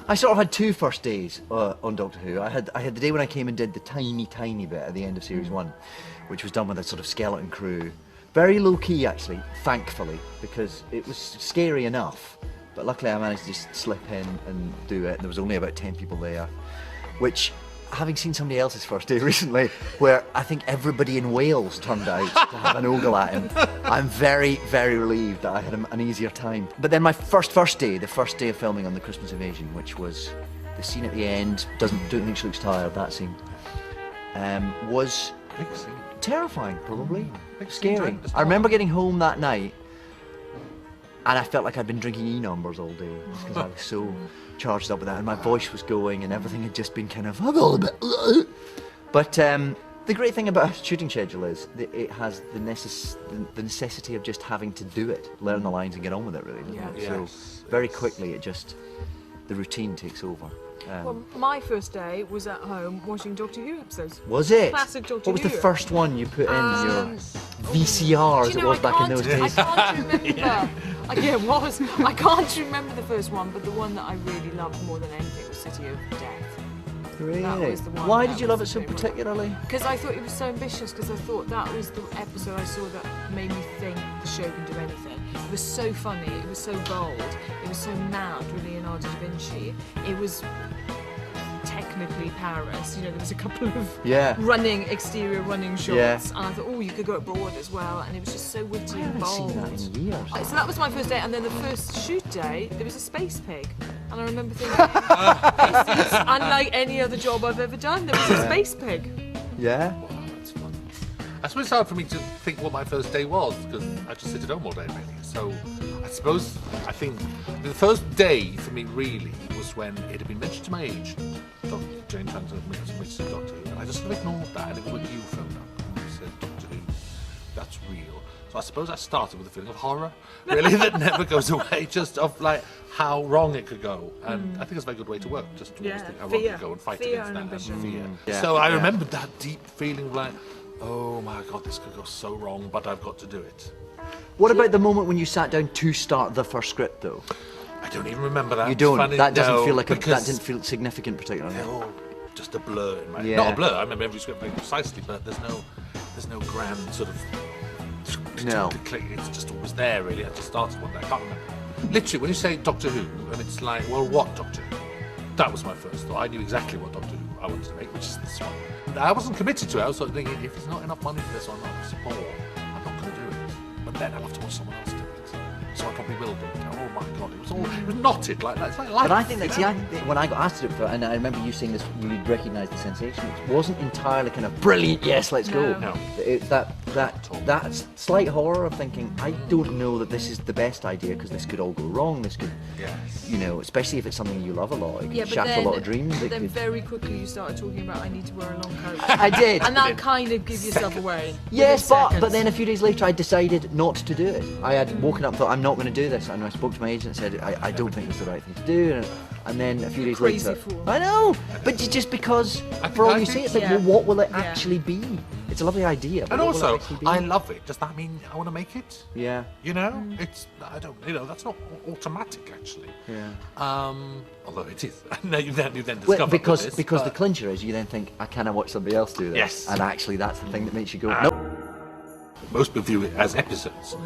I sort of had two first days on Doctor Who. I had the day when I came and did the tiny bit at the end of series 1, which was done with a sort of skeleton crew. Very low key actually, thankfully, because it was scary enough. But luckily I managed to just slip in and do it. There was only about 10 people there, which, having seen somebody else's first day recently, where I think everybody in Wales turned out to have an ogle at him, I'm very, very relieved that I had an easier time. But then my first day, the first day of filming on the Christmas Invasion, which was the scene at the end, don't think she looks tired, that scene, was terrifying, probably. Scary. I remember getting home that night and I felt like I'd been drinking E-numbers all day because I was so charged up with that, and my voice was going and everything had just been kind of a bit. But the great thing about a shooting schedule is that it has the necessity of just having to do it, learn the lines and get on with it, really, doesn't it? So very quickly the routine takes over. Well, my first day was at home watching Doctor Who episodes. Was it? Classic Doctor Who. What was the first one you put in your VCR, as it was back in those days? I can't remember. Yeah, it was. I can't remember the first one, but the one that I really loved more than anything was City of Death. Really? That was the one. Why did you love it so particularly? Because I thought it was so ambitious, because I thought that was the episode I saw that made me think the show can do anything. It was so funny, it was so bold, it was so mad with Leonardo da Vinci. It was technically Paris, you know, there was a couple of exterior running shots, and I thought, oh, you could go abroad as well, and it was just so witty and bold. I haven't seen that in years. So that was my first day, and then the first shoot day, there was a space pig, and I remember thinking, this is unlike any other job I've ever done, there was a space pig. Yeah? Wow, that's fun. I suppose it's hard for me to think what my first day was, because I just sit at home all day, really. So I think the first day for me really was when it had been mentioned to my agent, Dr. Jane Tranter, Mr. Doctor Who, and I just sort of ignored that, and it was when you phoned up and said, Doctor Who, that's real. So I suppose I started with a feeling of horror, really, that never goes away, just of like how wrong it could go. And I think it's a very good way to work, just to always think how wrong it could go and fight against that fear. Yeah. So I remembered that deep feeling of like, oh my God, this could go so wrong, but I've got to do it. What about the moment when you sat down to start the first script, though? I don't even remember that. You don't? Funny, that doesn't no, feel like that didn't feel significant particularly. They're all just a blur in my head. Not a blur, I remember every script very precisely, but there's no grand sort of click. It's just always there, really. I just started one day, I can't remember. Literally, when you say Doctor Who, and it's like, well, what Doctor Who? That was my first thought. I knew exactly what Doctor Who I wanted to make, which is this one. I wasn't committed to it. I was sort of thinking, if there's not enough money for this one, not support, I'm not going to do it. But then I'll have to watch someone else do it. So I probably will do it. Oh my God, it was knotted like that. It's like life. But I think that, when I got asked to do it, and I remember you saying this, you recognised the sensation. It wasn't entirely kind of brilliant, yes, let's go. No. It's that slight horror of thinking, I don't know that this is the best idea because this could all go wrong. This could, you know, especially if it's something you love a lot. It could shatter a lot of dreams. But then very quickly you started talking about I need to wear a long coat. I did. And that kind of gives yourself away. Yes, but then a few days later I decided not to do it. I had woken up and thought, I'm not going to do this, and I spoke to my agent and said, I don't think it's the right thing to do, and then a few days later, fool. I know, but just because, for all you say, it's like, well, what will it actually be? It's a lovely idea, but and what will also, it actually be? I love it. Does that mean I want to make it? Yeah. You know, that's not automatic, actually. Yeah. Although it is. No, you then discover Well, because this, the clincher is, you then think, I cannot watch somebody else do this. Yes. And actually, that's the thing that makes you go, no. Most people view it as episodes.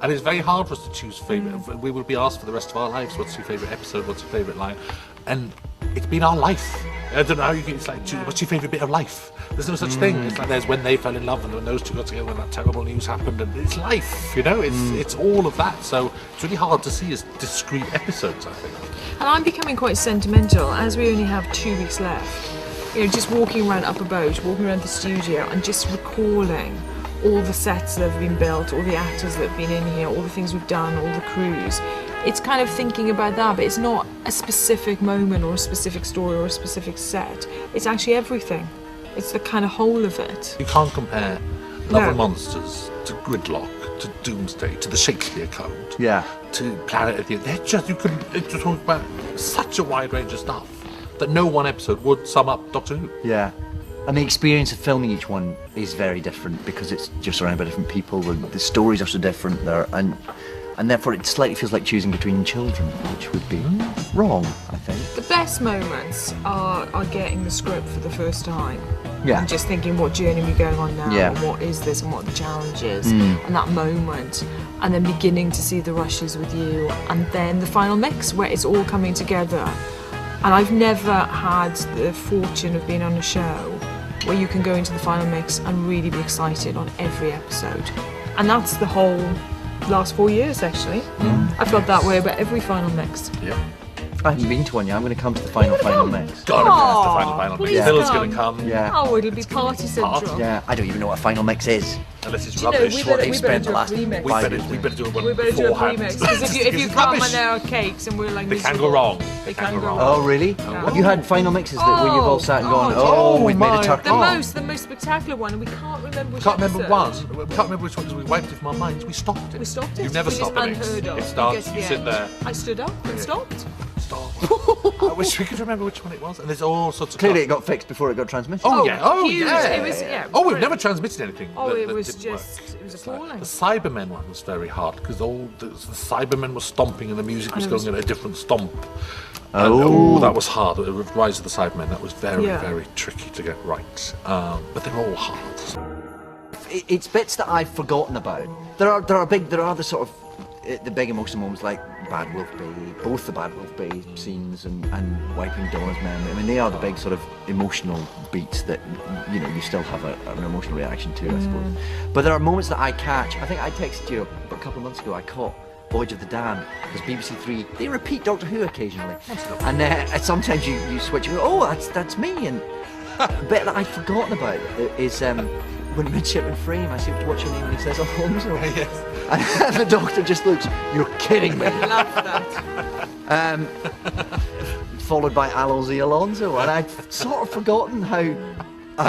And it's very hard for us to choose favourite. We will be asked for the rest of our lives, what's your favourite episode, what's your favourite line? And it's been our life. I don't know how you can, it's like, what's your favourite bit of life? There's no such thing. It's like there's when they fell in love and when those two got together when that terrible news happened, and it's life, you know, it's all of that. So it's really hard to see as discrete episodes, I think. And I'm becoming quite sentimental as we only have 2 weeks left. You know, just walking around Upper Boat, walking around the studio and just recalling all the sets that have been built, all the actors that have been in here, all the things we've done, all the crews. It's kind of thinking about that, but it's not a specific moment or a specific story or a specific set. It's actually everything. It's the kind of whole of it. You can't compare Love and Monsters to Gridlock, to Doomsday, to the Shakespeare Code, to Planet of the Apes. They're just, you can talk about such a wide range of stuff that no one episode would sum up Doctor Who. Yeah. And the experience of filming each one is very different because it's just surrounded by different people. The stories are so different there, and and therefore it slightly feels like choosing between children, which would be wrong, I think. The best moments are getting the script for the first time. Yeah. And just thinking, what journey are we going on now? Yeah. And what is this? And what are the challenges? And that moment. And then beginning to see the rushes with you. And then the final mix where it's all coming together. And I've never had the fortune of being on a show where you can go into the final mix and really be excited on every episode. And that's the whole last 4 years, actually. I felt that way about every final mix. Yeah. I haven't been to one yet. I'm going to come to the final mix. Gotta be that's the final please mix. Phil's come. gonna come. Yeah. Oh, it'll be party central. Yeah, I don't even know what a final mix is. Unless it's You know, rubbish. we what better, they've we better spent do the a last remix. we better do it one We better do a beforehand. remix. Because if you It's come rubbish. and there are cakes and we're like They can miserable, go wrong. They can go wrong. Oh, really? Have you had final mixes that where you've all sat and gone, Oh, oh, we've made my a turkey? The most spectacular one, and we can't remember which Can't remember episode. one. We can't remember which one because we wiped it from our minds. We stopped it. We stopped it. You never Which stop is a mix. unheard of. It starts. gets to You the sit end. there. I stood up and stopped. Stop. I wish we could remember which one it was. And there's all sorts of. Clearly it got fixed before it got transmitted. Oh yeah. Oh huge. yeah. It was, yeah. Oh, we've brilliant. never transmitted anything. Oh, that- it that was didn't just, work. it was It's like- appalling. The Cybermen one was very hard because all the Cybermen were stomping and the music was And it going was- at a different stomp. Oh. And, that was hard. The Rise of the Cybermen, that was very, Yeah. very tricky to get right. But they're all hard. It's bits that I've forgotten about. There are the sort of the big emotional moments like Bad Wolf Bay, both the Bad Wolf Bay scenes and Wiping Donna's memory. I mean, they are the big sort of emotional beats that you still have an emotional reaction to, I suppose. But there are moments that I catch. I think I texted you a couple of months ago. I caught Voyage of the Damned because BBC Three they repeat Doctor Who occasionally, and sometimes you switch. And go, oh, that's me. And a bit that I'd forgotten about is when Midshipman Frame. I said, "What's your name?" And he says, "Oh, Holmes." Yes. And the Doctor just looks, "You're kidding me." Love that. Followed by Alonso Alonso, and I'd sort of forgotten how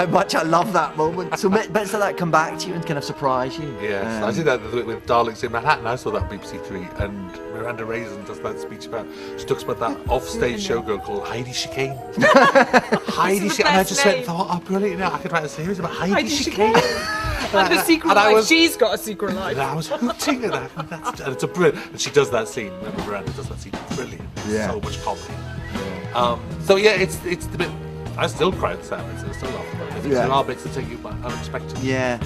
much I love that moment. So bits of that come back to you and kind of surprise you. Yes, I did that with Daleks in Manhattan. I saw that on BBC Three, and Miranda Raisin does that speech about. She talks about that off-stage showgirl called Heidi Chicane. Heidi Chicane. And I best just name. thought, oh, brilliant! I could write a series about Heidi Heidi Chicane. And the secret And I life. was- She's got a secret life. And I was hooting at that. And it's a brilliant. And she does that scene. Remember, Miranda does that scene. Brilliant. Yeah. So much comedy. So yeah, it's the bit. I still cry at the sound. I still laugh about it. Yeah. There are bits that take you by unexpected. Yeah.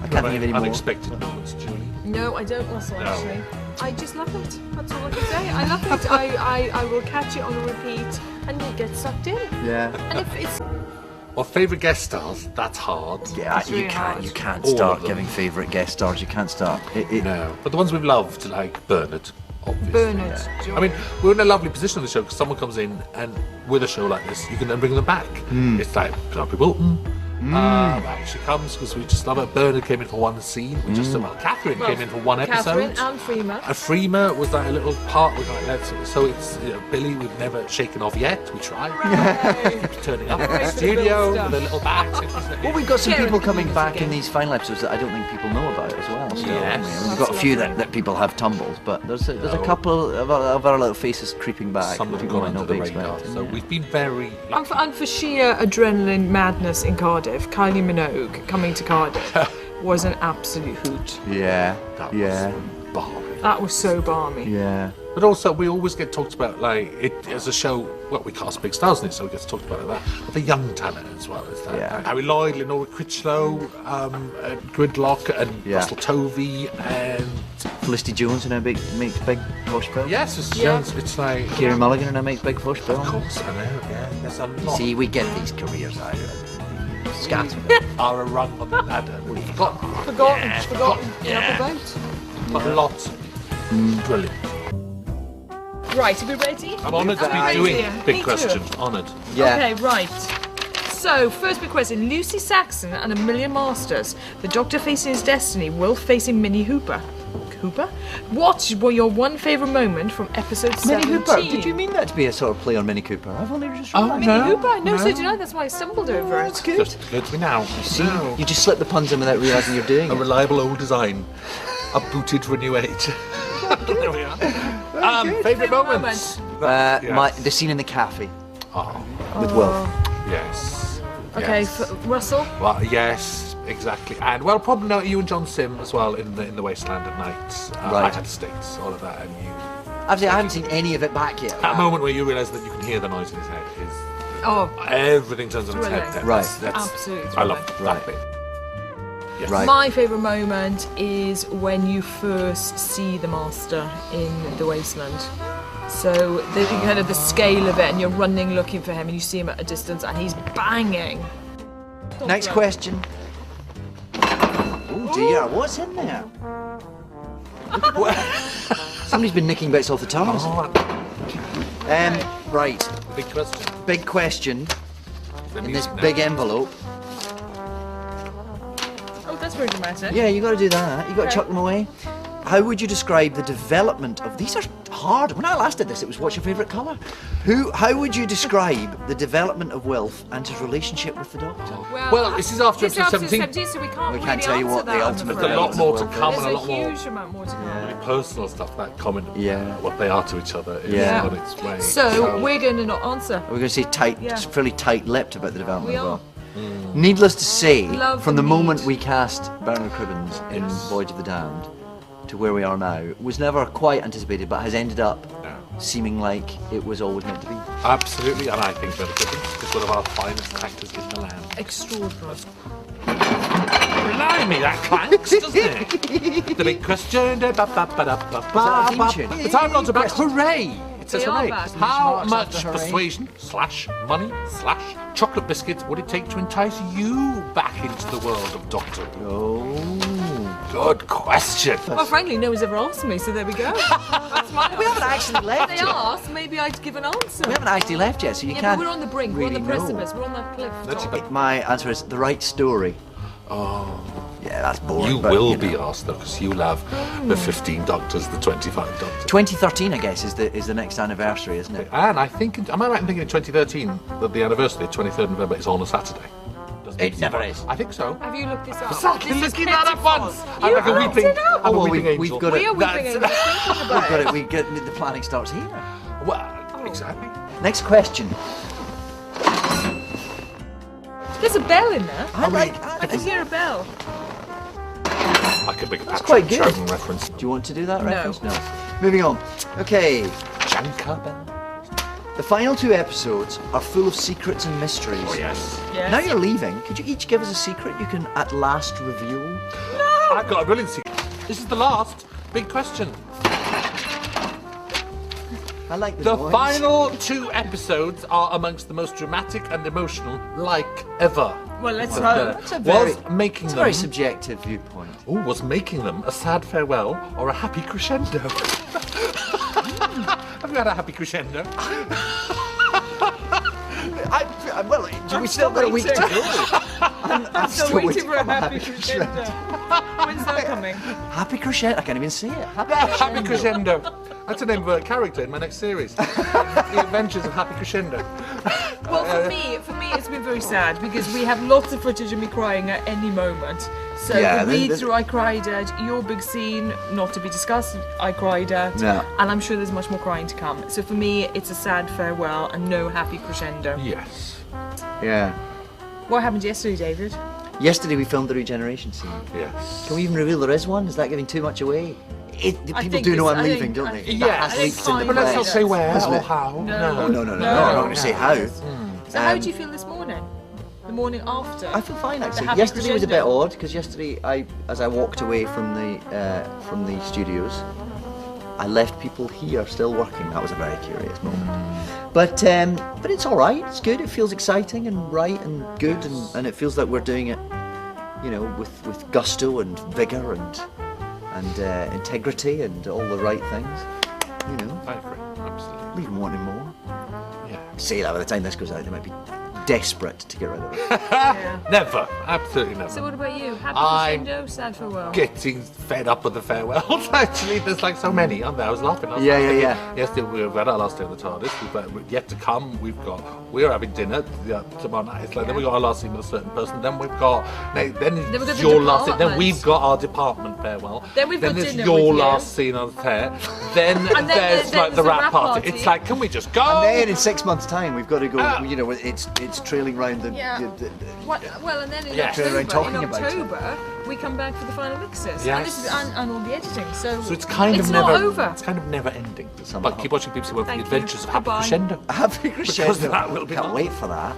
I can't think of any more. Unexpected moments, Julie. No, I don't, Russell, No. actually. I just love it. That's all I can say. I love it. I will catch it on a repeat and you get sucked in. Yeah. And if it's... Well, favourite guest stars, that's hard. Yeah, It's you really can't. hard. You can't All of start them. giving favourite guest stars. You can't start. No. But the ones we've loved, like Bernard, obviously. Bernard. I mean, we're in a lovely position on the show because someone comes in and with a show like this, you can then bring them back. It's like Penelope Wilton. She comes because we just love her. Bernard came in for one scene. We just Catherine came in for one Catherine episode. and Freema. And Freema was like a little part. With like that. So it's Billy. We've never shaken off yet. We tried. Keeps turning up in the Right. studio Stuff. with a little bat. Well, we've got some Share people it coming with back us in again. these final episodes that I don't think people know about as well. Still, Yes. haven't we? We've That's got a few lovely. that people have tumbled, but there's a No. couple of our little faces creeping back. Some that have people gone might under not the be radar. expecting. So Yeah. we've been very lucky. And for sheer adrenaline madness in Cardiff, Kylie Minogue coming to Cardiff was an absolute hoot. Yeah. That Yeah. was balmy. That was so balmy. Yeah. But also, we always get talked about, like, it as a show, well, we cast big stars in it, so we get talked about that. But the young talent as well. Is that Yeah. Harry Lloyd, Lenora Critchlow, Gridlock, and Yeah. Russell Tovey, and Felicity Jones and her makes big posh bill. yes, it's, Yeah. it's like, Kieran Mulligan and her makes big posh bill. of course, I know, yeah, there's a lot. See, we get these careers out of scattered. Are a rung on the ladder. We've forgotten. Forgotten. Yeah, Forgotten. yeah. Get off the boat. But lots. Brilliant. Right, are we ready? I'm honoured to Are be we doing ready? big Me too. question. Honoured. Yeah. Okay, right. So, first big question. Lucy Saxon and a million masters. The Doctor facing his destiny, Wilf facing Minnie Hooper. Hooper? What were your one favourite moment from episode 17? Minnie Cooper. Did you mean that to be a sort of play on Minnie Cooper? I've only just realised. Minnie No, Hooper? No, so no. did I. That's why I stumbled over it. That's good. Just good to me now. See, you just slip the puns in without realising you're doing A it. reliable old design, upbooted for a new age. There we are. Favourite moments. Yes. The scene in the cafe Oh, with Wilf. yes. Okay, Yes. Russell? Well, yes. Exactly, and well, probably know you and John Sim as well in the Wasteland at night. Right. I had States, all of that, and you. Actually, I haven't seen any of it back yet. That moment where you realise that you can hear the noise in his head is. Oh, Everything turns on its head. Thrilling. Then. Right. That's absolutely I love thrilling. that Right. bit. Yes. Right. My favourite moment is when you first see the Master in the Wasteland. So the kind of the scale of it, and you're running looking for him, and you see him at a distance, and he's banging. Next question. Oh dear, what's in there? Somebody's been nicking bits off the TARDIS. Right, The big question. big question Let in me this know. big envelope. Oh, that's very dramatic. Yeah, you got to do that. You got to Okay. chuck them away. How would you describe the development of these? Are hard. When I last did this, it was what's your favourite colour? How would you describe the development of Wilf and his relationship with the Doctor? Well, this is after this episode is 17. so we can't We really can't tell you answer what the that, I'm ultimate afraid. There's a lot more to come There's and a a lot more huge amount more to come. really personal stuff. That comment, Yeah. what they are to each other is Yeah. on its way. So we're going to not answer. We're going to say tight, Yeah. fairly tight-lipped about the development We as well. are. Needless to say, Love from the and moment need. we cast Bernard Cribbins in Yes. Voyage of the Damned to where we are now, was never quite anticipated, but has ended up No. seeming like it was always meant to be. Absolutely, and I think Bernard Cribbins is one of our finest actors in the land. Extraordinary. Blimey, that clanks, doesn't it? The big question. that a theme tune? The Time Lords are back. Hooray! It says They are hooray. back. How Marks much after hooray. persuasion / money / chocolate biscuits would it take to entice you back into the world of Doctor Who? Oh. Good question. Well, frankly, no one's ever asked me, so there we go. That's my We haven't actually left If yet. they asked, maybe I'd give an answer. We haven't actually left yet, so you Yeah, can't. but we're on the brink, really we're on the precipice, know. we're on that cliff top. My answer is the right story. Oh, Yeah, that's boring. you but, will you be know. asked though, because you'll have the 15 Doctors, the 25 Doctors. 2013, I guess, is the next anniversary, isn't it? And I think, am I right in thinking in 2013 that the anniversary, 23rd November, is on a Saturday? It never is. I think so. Have you looked this up? Exactly, This is looking that up pitiful. once. You I'm like a looked weeping, it up. I'm a Oh, well, weeping we've angel. got We are weeping That's- angels thinking about Got it. it. We get the planning starts here. Well, exactly. Next question. There's a bell in there. I I can hear a bell. I could make a Patrick quite good. Troughton reference. Do you want to do that No. reference? No. Moving on. Okay. Janka Bell. The final 2 episodes are full of secrets and mysteries. Oh yes. Yes. Now you're leaving. Could you each give us a secret you can at last reveal? I've got a brilliant secret. This is the last big question. I like The noise. final 2 episodes are amongst the most dramatic and emotional, like ever. Well, let's Was hope. That's a very, making it's a them very subjective viewpoint. was making them a sad farewell or a happy crescendo. Have you had a happy crescendo? Well, we still got a week to go. I'm Still waiting for a happy crescendo. When's that coming? Happy crescendo. I can't even see it. Happy Crescendo. That's the name of a character in my next series. The Adventures of Happy Crescendo. Well, for me, it's been very sad because we have lots of footage of me crying at any moment. So Yeah, the the- read-through I cried at, your big scene, not to be discussed, I cried at, Yeah. and I'm sure there's much more crying to come. So for me, it's a sad farewell and no happy crescendo. Yes. Yeah. What happened yesterday, David? Yesterday we filmed the regeneration scene. Yes. Can we even reveal there is one? Is that giving too much away? I People think do know it's- I'm I leaving, think- don't I they? think- That Yeah, has I think leaked in the fine, But let's not press. say where Hasn't or it? how. No. Oh, no, No. I'm not going to say how. So how did you feel this morning? The morning after? I feel fine actually. happy Yesterday was a bit crescendo. odd because yesterday, as I walked away from the studios, I left people here still working. That was a very curious moment. But it's all right. It's good. It feels exciting and right and good, and it feels like we're doing it, with gusto and vigor and integrity and all the right things. I agree. Absolutely. Leaving wanting more. Yeah. Say that by the time this goes out, they might be desperate to get rid of it. Yeah. Never. Absolutely never. So what about you? Happy I'm crescendo, sad farewell. Getting fed up with the farewells. Actually, there's like so many, aren't there? I was laughing. Yeah. Yesterday we've had our last day on the TARDIS. We've yet to come. We're having dinner tomorrow night. It's like then we got our last scene with a certain person. Then we've got we've got the your last scene. Then department. we've got our department farewell. Then we've got there's dinner your with you. last scene on the tear. Then And then there's there's like the the rap rap party. party. It's like, can we just go? And then in 6 months' time, we've got to go. Ah. It's trailing round the. Yeah. Well, and then in Yeah. Trailing around talking in about it. October, we come back for the final mixes. Yes. And, this is, and all the editing. So So it's kind it's of not never over. It's kind of never ending. Somehow. But keep watching BBC One for the Thank you. Adventures of Happy Goodbye. Crescendo. Happy Crescendo. that will be Can't on. wait for that.